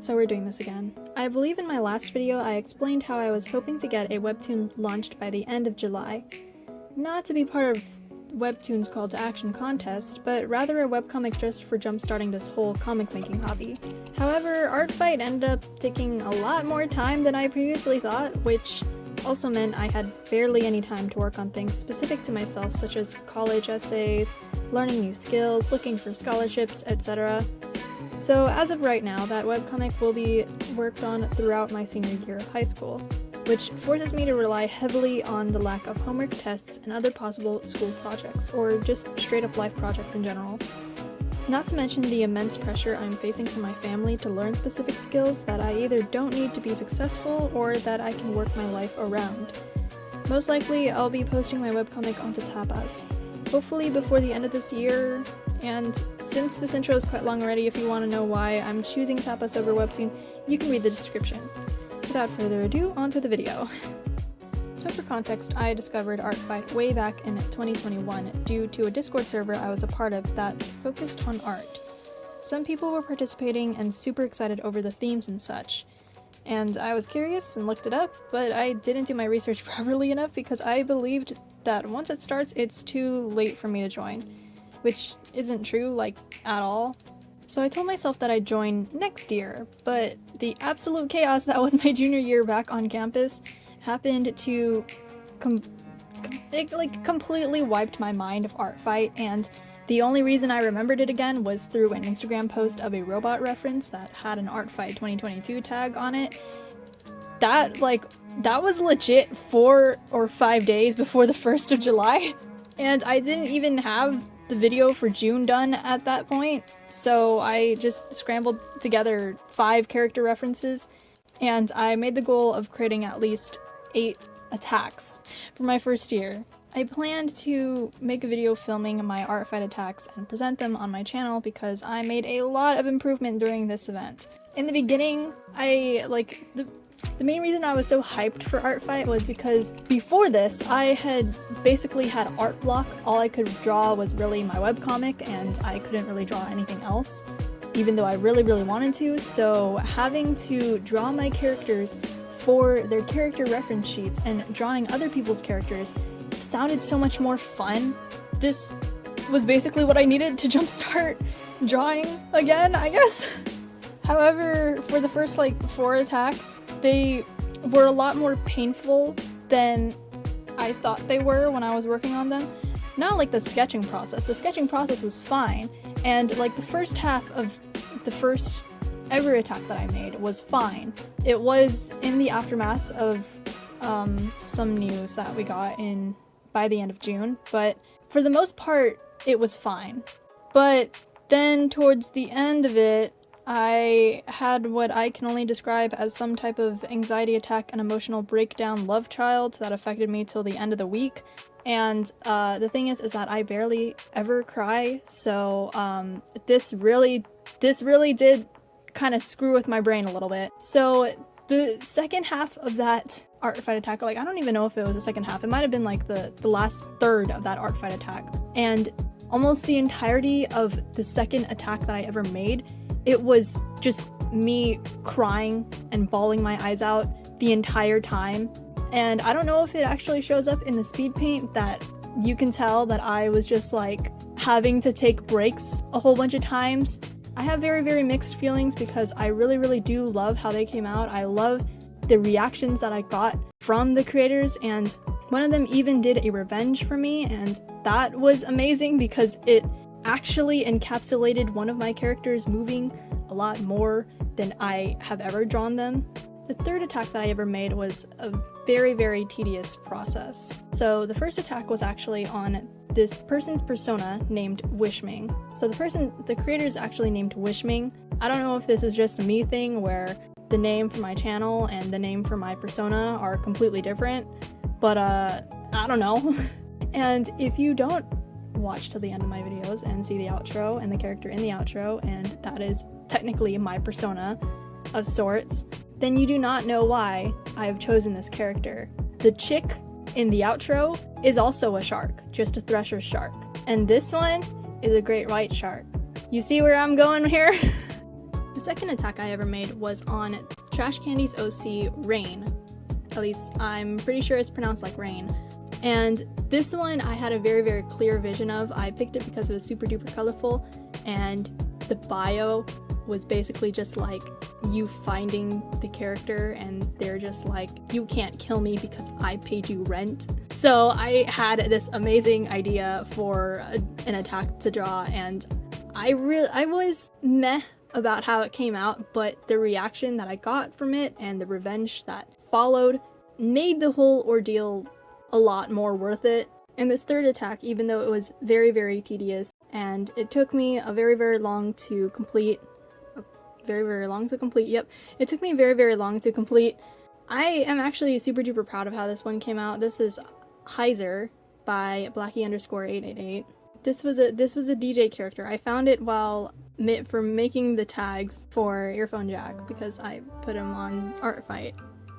Alright, so we're doing this again. I believe in my last video I explained how I was hoping to get a webtoon launched by the end of July. Not to be part of Webtoon's call to action contest, but rather a webcomic just for jumpstarting this whole comic making hobby. However, Artfight ended up taking a lot more time than I previously thought, which also meant I had barely any time to work on things specific to myself, such as college essays, learning new skills, looking for scholarships, etc. So as of right now, that webcomic will be worked on throughout my senior year of high school, which forces me to rely heavily on the lack of homework, tests, and other possible school projects, or just straight-up life projects in general. Not to mention the immense pressure I'm facing from my family to learn specific skills that I either don't need to be successful or that I can work my life around. Most likely, I'll be posting my webcomic onto Tapas, hopefully before the end of this year. And since this intro is quite long already, if you want to know why I'm choosing Tapas over Webtoon, you can read the description. Without further ado, on to the video. So for context, I discovered Artfight way back in 2021 due to a Discord server I was a part of that focused on art. Some people were participating and super excited over the themes and such, and I was curious and looked it up, but I didn't do my research properly enough because I believed that once it starts, it's too late for me to join. Which isn't true, like, at all. So I told myself that I'd join next year, but the absolute chaos that was my junior year back on campus happened to completely wiped my mind of Artfight, and the only reason I remembered it again was through an Instagram post of a robot reference that had an Artfight 2022 tag on it. That was legit 4 or 5 days before the 1st of July, and I didn't even have the video for June done at that point, so I just scrambled together 5 character references, and I made the goal of creating at least 8 attacks for my first year. I planned to make a video filming my Artfight attacks and present them on my channel because I made a lot of improvement during this event. In the beginning, the main reason I was so hyped for Artfight was because before this, I had basically had art block. All I could draw was really my webcomic, and I couldn't really draw anything else, even though I really wanted to, so having to draw my characters for their character reference sheets and drawing other people's characters sounded so much more fun. This was basically what I needed to jumpstart drawing again, I guess. However, for the first 4 attacks, they were a lot more painful than I thought they were when I was working on them. Not like the sketching process. The sketching process was fine, and the first half of the first ever attack that I made was fine. It was in the aftermath of some news that we got by the end of June, but for the most part, it was fine. But then towards the end of it, I had what I can only describe as some type of anxiety attack and emotional breakdown love child that affected me till the end of the week. And the thing is that I barely ever cry, so this really did kind of screw with my brain a little bit. So the second half of that Artfight attack, I don't even know if it was the second half, it might have been the last third of that Artfight attack. And almost the entirety of the second attack that I ever made, it was just me crying and bawling my eyes out the entire time. And I don't know if it actually shows up in the Speedpaint that you can tell that I was just having to take breaks a whole bunch of times. I have very mixed feelings because I really do love how they came out. I love the reactions that I got from the creators, and one of them even did a revenge for me, and that was amazing because it actually encapsulated one of my characters moving a lot more than I have ever drawn them. The third attack that I ever made was a very tedious process. So the first attack was actually on this person's persona named Wishming. So the creator is actually named Wishming. I don't know if this is just a me thing where the name for my channel and the name for my persona are completely different, but I don't know. And if you don't watch till the end of my videos and see the outro and the character in the outro, and that is technically my persona of sorts, then you do not know why I have chosen this character. The chick in the outro is also a shark, just a thresher shark, and this one is a great white shark. You see where I'm going here? The second attack I ever made was on Trash Candy's OC, Rain. At least I'm pretty sure it's pronounced like Rain. And this one I had a very, very clear vision of. I picked it because it was super duper colorful, and the bio was basically just like you finding the character and they're just like, you can't kill me because I paid you rent. So I had this amazing idea for an attack to draw, and I was meh about how it came out, but the reaction that I got from it and the revenge that followed made the whole ordeal a lot more worth it. And this third attack, even though it was very, very tedious and it took me a very, very long to complete, yep, it took me very, very long to complete. I am actually super duper proud of how this one came out. This is Heiser by Blackie_888. This was a DJ character. I found it while making the tags for Earphone Jack because I put him on Artfight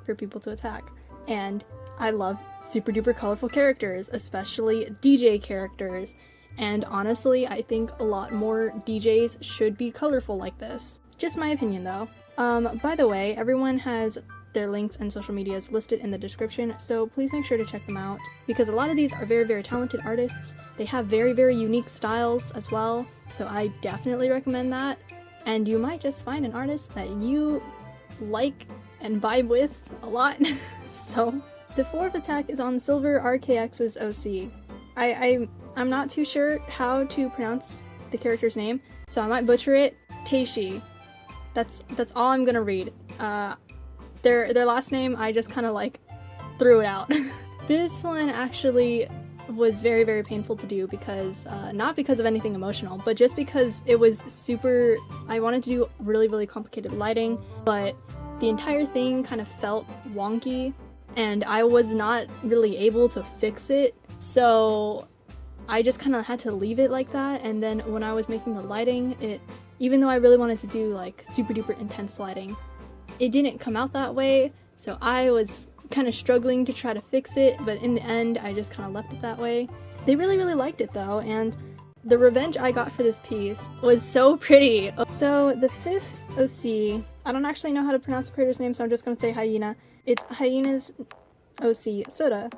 for people to attack. And I love super duper colorful characters, especially DJ characters. And honestly, I think a lot more DJs should be colorful like this. Just my opinion though. By the way, everyone has their links and social medias listed in the description, so please make sure to check them out because a lot of these are very, very talented artists. They have very, very unique styles as well, so I definitely recommend that. And you might just find an artist that you like and vibe with a lot. So the fourth attack is on Silver RKX's OC. I'm not too sure how to pronounce the character's name, so I might butcher it. Teishi. That's all I'm gonna read. Their last name, I just kind of like threw it out. This one actually was very, very painful to do because, not because of anything emotional, but just because it was super, I wanted to do really, really complicated lighting, but the entire thing kind of felt wonky, and I was not really able to fix it, so I just kind of had to leave it like that. And then when I was making the lighting, even though I really wanted to do like super duper intense lighting, it didn't come out that way, so I was kind of struggling to try to fix it, but in the end I just kind of left it that way. They really, really liked it though, and the revenge I got for this piece was so pretty. So the fifth OC, I don't actually know how to pronounce the creator's name, so I'm just going to say Hyena. It's Hyena's OC Soda.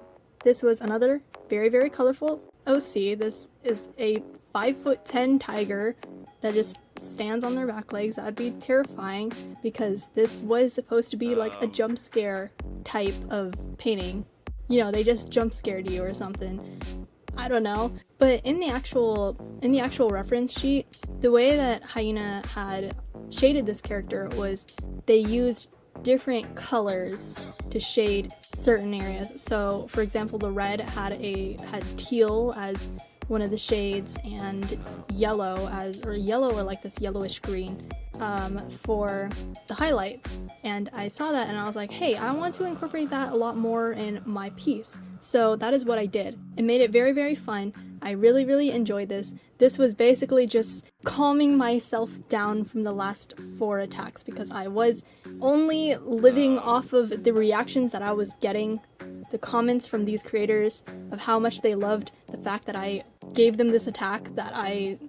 This was another very, very colorful OC. This is a 5'10" tiger that just stands on their back legs. That'd be terrifying because this was supposed to be like a jump scare type of painting. You know, they just jump scared you or something. I don't know. But in the actual reference sheet, the way that Hyena had shaded this character was they used different colors to shade certain areas. So for example, the red had teal as one of the shades and yellow or like this yellowish green for the highlights. And I saw that and I was like, hey, I want to incorporate that a lot more in my piece. So that is what I did. It made it very, very fun. I really, really enjoyed this. This was basically just calming myself down from the last 4 attacks because I was only living off of the reactions that I was getting, the comments from these creators of how much they loved the fact that I gave them this attack that I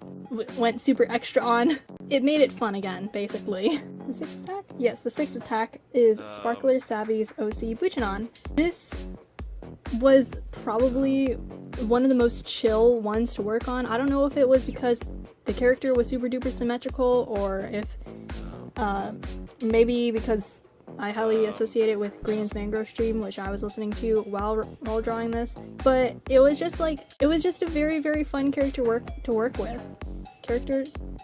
went super extra on. It made it fun again, basically. The 6th attack? Yes, the 6th attack is Sparkler Savvy's OC Buchanan. This was probably one of the most chill ones to work on. I don't know if it was because the character was super duper symmetrical or if maybe because I highly associate it with Green's Mangrove stream, which I was listening to while drawing this. But it was just a very, very fun character to work with.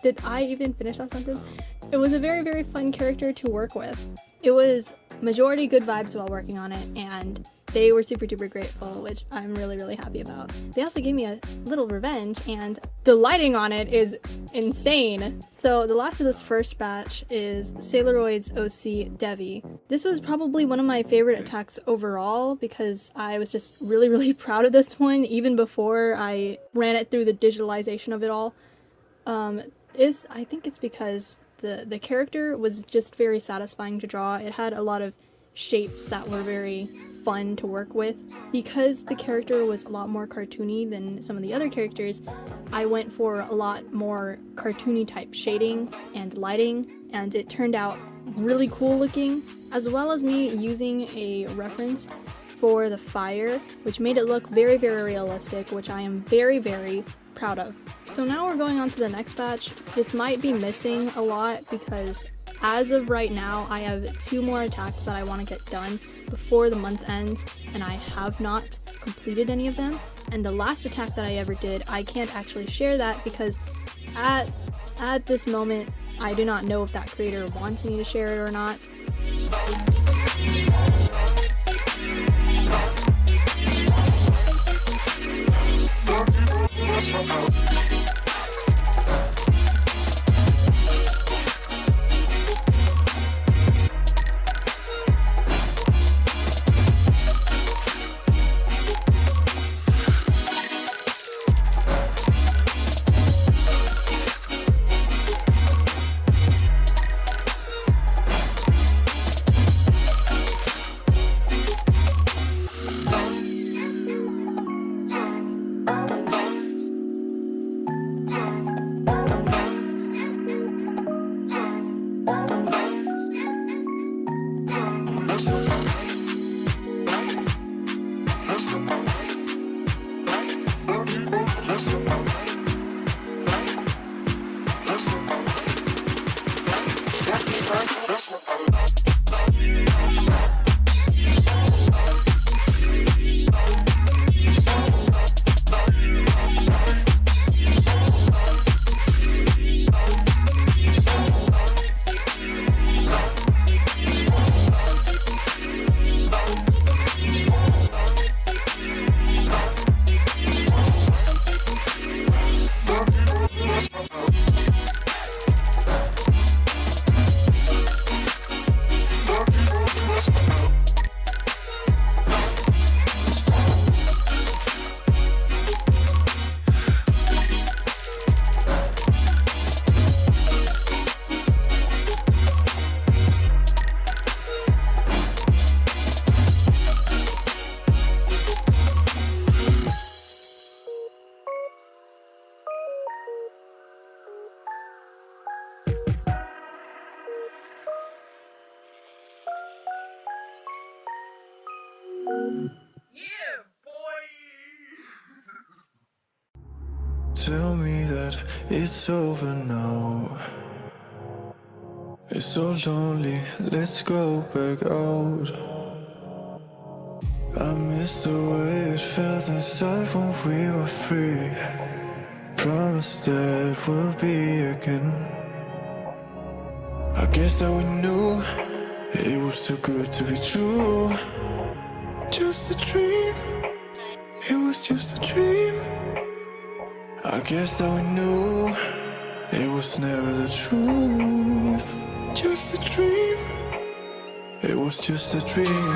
Did I even finish that sentence? It was a very, very fun character to work with. It was majority good vibes while working on it, and they were super duper grateful, which I'm really, really happy about. They also gave me a little revenge, and the lighting on it is insane. So the last of this first batch is Sailoroid's OC Devi. This was probably one of my favorite attacks overall because I was just really, really proud of this one even before I ran it through the digitalization of it all. I think it's because the character was just very satisfying to draw. It had a lot of shapes that were very fun to work with. Because the character was a lot more cartoony than some of the other characters, I went for a lot more cartoony type shading and lighting, and it turned out really cool looking, as well as me using a reference for the fire, which made it look very, very realistic, which I am very, very proud of. So now we're going on to the next batch. This might be missing a lot because as of right now, I have 2 more attacks that I want to get done before the month ends, and I have not completed any of them. And the last attack that I ever did, I can't actually share that because at this moment, I do not know if that creator wants me to share it or not. Tell me that it's over now. It's so lonely, let's go back out. I miss the way it felt inside when we were free. Promise that we'll be again. I guess that we knew it was too good to be true. Just a dream, it was just a dream. I guess that we knew it was never the truth. Just a dream, it was just a dream.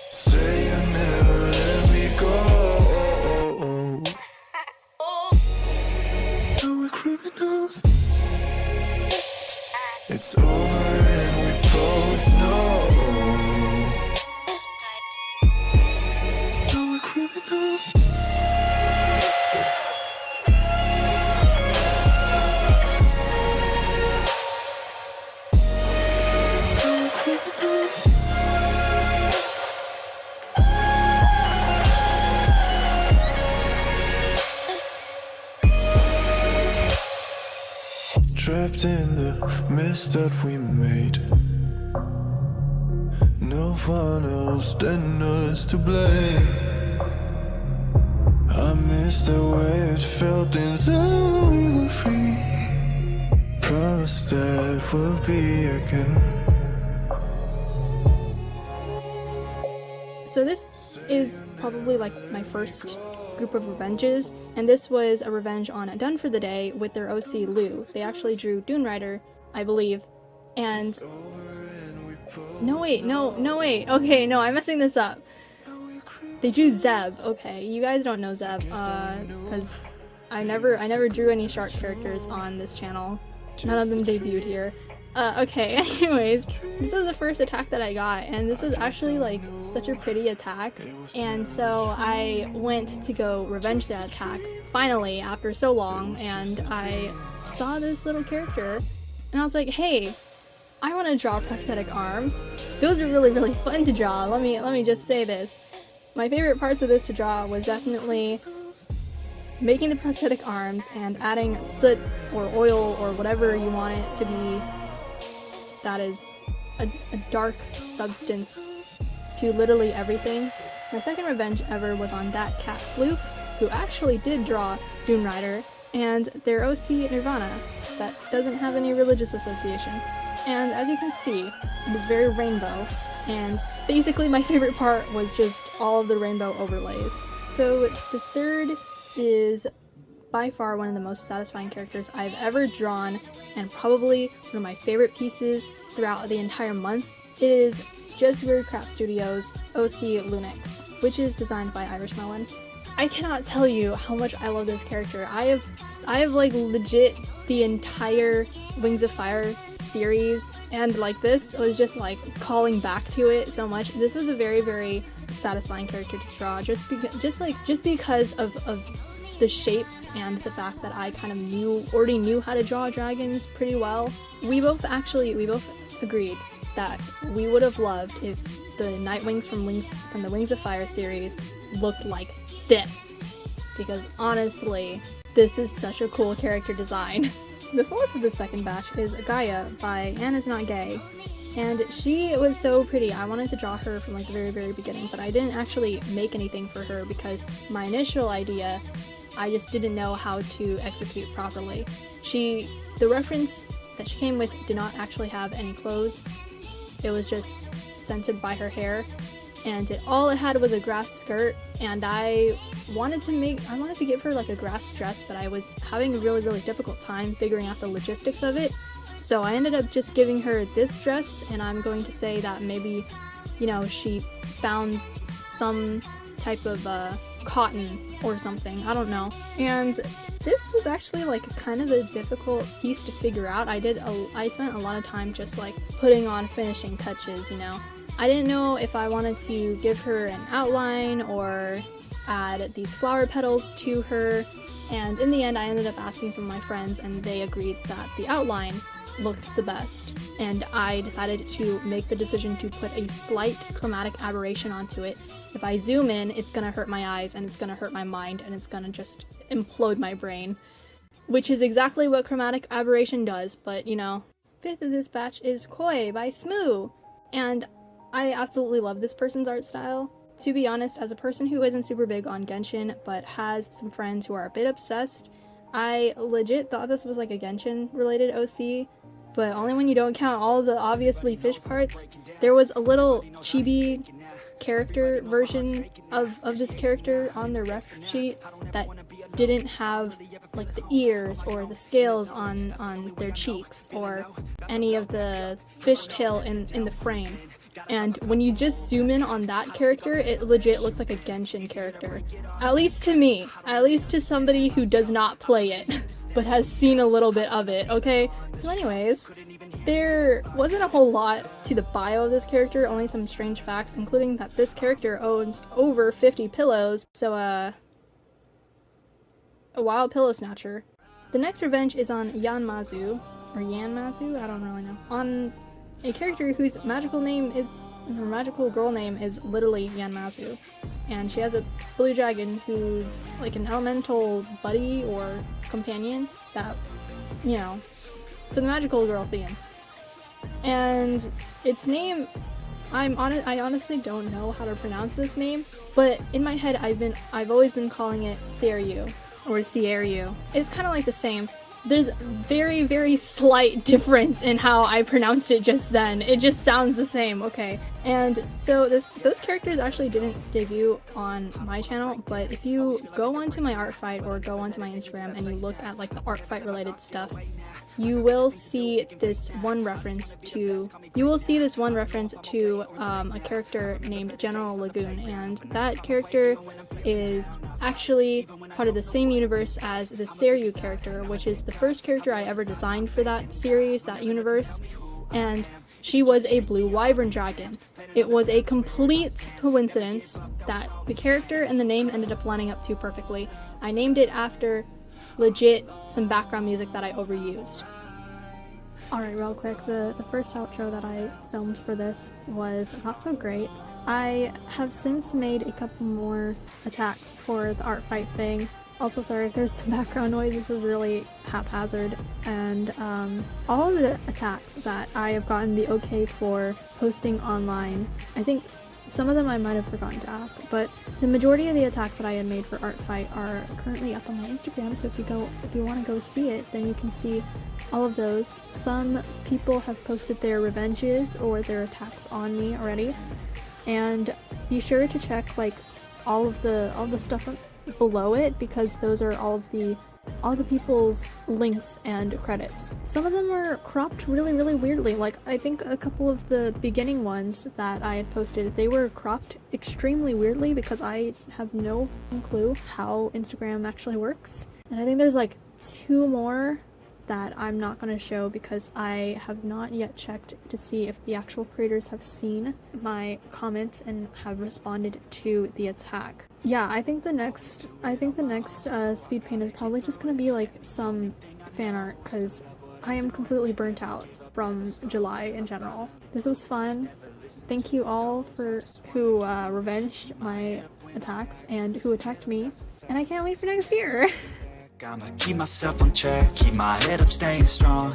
Say you never let me go. Now we're criminals. It's over and we both know. Now we're criminals. Trapped in the mess that we made. No one else than us to blame. I miss the way it felt inside when we were free. Promise that we'll be again. So this is probably like my first group of revenges, and this was a revenge on Done for the Day with their OC Lou. They actually drew Dune Rider, I believe, and no wait, okay, no, I'm messing this up. They drew Zeb. Okay, you guys don't know Zeb, because I never drew any shark characters on this channel. None of them debuted here. Okay, anyways, this was the first attack that I got, and this was actually like such a pretty attack, and so I went to go revenge that attack, finally, after so long, and I saw this little character, and I was like, hey, I want to draw prosthetic arms. Those are really, really fun to draw. Let me just say this. My favorite parts of this to draw was definitely making the prosthetic arms and adding soot or oil or whatever you want it to be that is a dark substance to literally everything. My second revenge ever was on that cat Floof, who actually did draw Doom Rider, and their OC Nirvana, that doesn't have any religious association. And as you can see, it is very rainbow, and basically my favorite part was just all of the rainbow overlays. So the third is by far one of the most satisfying characters I've ever drawn, and probably one of my favorite pieces throughout the entire month. It is Just Weird Crap Studios' OC Lunix, which is designed by Irish Melon. I cannot tell you how much I love this character. I have like legit the entire Wings of Fire series, and like this was just like calling back to it so much. This was a very, very satisfying character to draw, just because of the shapes and the fact that I kind of already knew how to draw dragons pretty well. We both agreed that we would have loved if the Nightwings from the Wings of Fire series looked like this, because honestly, this is such a cool character design. The fourth of the second batch is Gaia by Anna's Not Gay, and she was so pretty. I wanted to draw her from like the very, very beginning, but I didn't actually make anything for her because my initial idea, I just didn't know how to execute properly. The reference that she came with did not actually have any clothes. It was just scented by her hair, and all it had was a grass skirt, and I wanted to give her like a grass dress, but I was having a really, really difficult time figuring out the logistics of it. So I ended up just giving her this dress, and I'm going to say that maybe, she found some type of cotton or something, I don't know. And this was actually like kind of a difficult piece to figure out. I spent a lot of time just like putting on finishing touches, I didn't know if I wanted to give her an outline or add these flower petals to her, and in the end I ended up asking some of my friends, and they agreed that the outline looked the best, and I decided to make the decision to put a slight chromatic aberration onto it. If I zoom in, it's gonna hurt my eyes, and it's gonna hurt my mind, and it's gonna just implode my brain, which is exactly what chromatic aberration does, but Fifth of this batch is Koi by Smoo, and I absolutely love this person's art style. To be honest, as a person who isn't super big on Genshin, but has some friends who are a bit obsessed, I legit thought this was like a Genshin-related OC, but only when you don't count all the obviously fish parts. There was a little chibi character version of this character on their ref sheet that didn't have like the ears or the scales on their cheeks or any of the fishtail in the frame. And when you just zoom in on that character, it legit looks like a Genshin character. At least to me. At least to somebody who does not play it, but has seen a little bit of it, okay? So anyways, there wasn't a whole lot to the bio of this character, only some strange facts, including that this character owns over 50 pillows, so a wild pillow snatcher. The next revenge is on Yanmazu, or Yanmazu? I don't really know. On a character whose magical girl name is literally Yanmazu, and she has a blue dragon who's like an elemental buddy or companion that, for the magical girl theme. And its name, I honestly don't know how to pronounce this name, but in my head I've always been calling it Seiryu or Seiryu. It's kind of like the same. There's very, very slight difference in how I pronounced it just then. It just sounds the same, okay. And so those characters actually didn't debut on my channel, but if you go onto my Artfight or go onto my Instagram and you look at like the Artfight related stuff, you will see this one reference to a character named General Lagoon, and that character is actually part of the same universe as the Seiryu character, which is the first character I ever designed for that series, that universe, and she was a blue wyvern dragon. It was a complete coincidence that the character and the name ended up lining up too perfectly. I named it after legit some background music that I overused. Alright, real quick, the first outro that I filmed for this was not so great. I have since made a couple more attacks for the Artfight thing. Also, sorry if there's some background noise, this is really haphazard. And all of the attacks that I have gotten the okay for posting online, I think some of them I might have forgotten to ask, but the majority of the attacks that I had made for Artfight are currently up on my Instagram, so if you want to go see it, then you can see all of those. Some people have posted their revenges or their attacks on me already, and be sure to check like all the stuff below it, because those are all the people's links and credits. Some of them are cropped really weirdly. Like, I think a couple of the beginning ones that I had posted, they were cropped extremely weirdly because I have no clue how Instagram actually works. And I think there's like 2 more that I'm not going to show because I have not yet checked to see if the actual creators have seen my comments and have responded to the attack. Yeah, I think the next Speedpaint is probably just going to be like some fan art, because I am completely burnt out from July in general. This was fun. Thank you all for who revenged my attacks and who attacked me, and I can't wait for next year. I'ma keep myself on track, keep my head up, staying strong,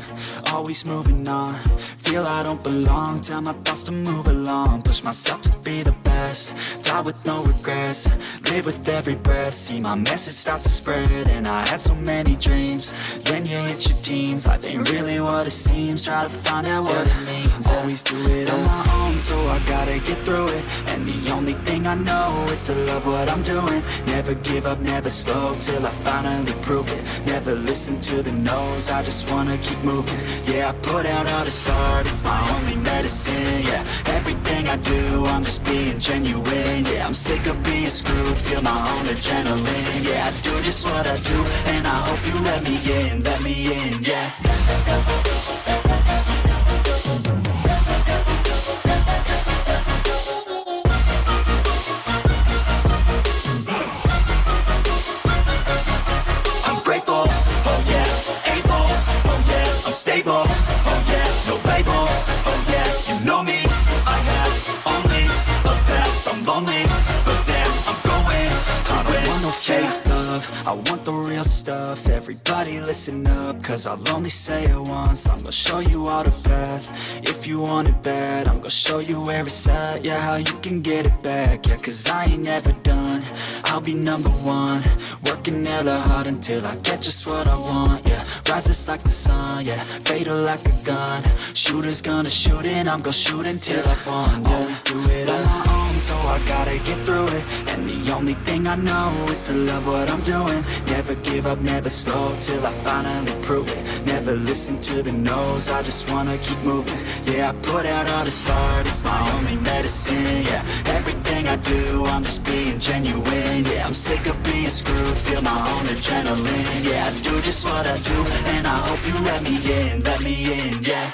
always moving on, feel I don't belong, tell my thoughts to move along, push myself to be the best, die with no regrets, live with every breath, see my message start to spread, and I had so many dreams, then you hit your teens, life ain't really what it seems, try to find out what it means, always do it on my own, so I gotta get through it, and the only thing I know is to love what I'm doing, never give up, never slow, till I finally prove it. Never listen to the no's, I just wanna keep moving. Yeah, I put out all this art, it's my only medicine. Yeah, everything I do, I'm just being genuine. Yeah, I'm sick of being screwed, feel my own adrenaline. Yeah, I do just what I do, and I hope you let me in, yeah. Stable, oh yeah, no label, oh yeah, you know me, I have only a path, I'm lonely, but damn, I'm going to win. I don't want no fake love, I want the real stuff, everybody listen up, cause I'll only say it once, I'm gonna show you all the path, if you want it bad, I'm gonna show you where it's at, yeah, how you can get it back, yeah, cause I ain't never done, I'll be #1, working hella hard until I get just what I want, yeah, rises like the sun, yeah, fatal like a gun, shooters gonna shoot and I'm gonna shoot until I won, yeah. Always do it on my own, so I gotta get through it, and the only thing I know is to love what I'm doing, never give up, never slow, till I finally prove it, never listen to the no's, I just wanna keep moving, yeah, I put out all this art, it's my only medicine, yeah, everything I do, I'm just being genuine, yeah, I'm sick of being screwed, feel my own adrenaline, yeah, I do just what I do, and I hope you let me in, yeah.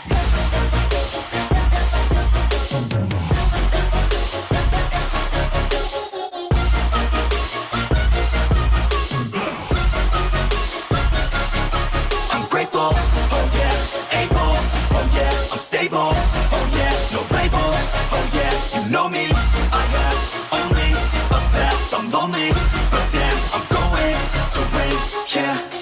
I'm grateful, oh yeah, able, oh yeah, I'm stable, oh yeah, no label, oh yeah, you know me, I have only a path, I'm lonely, but damn, I'm going to win, yeah.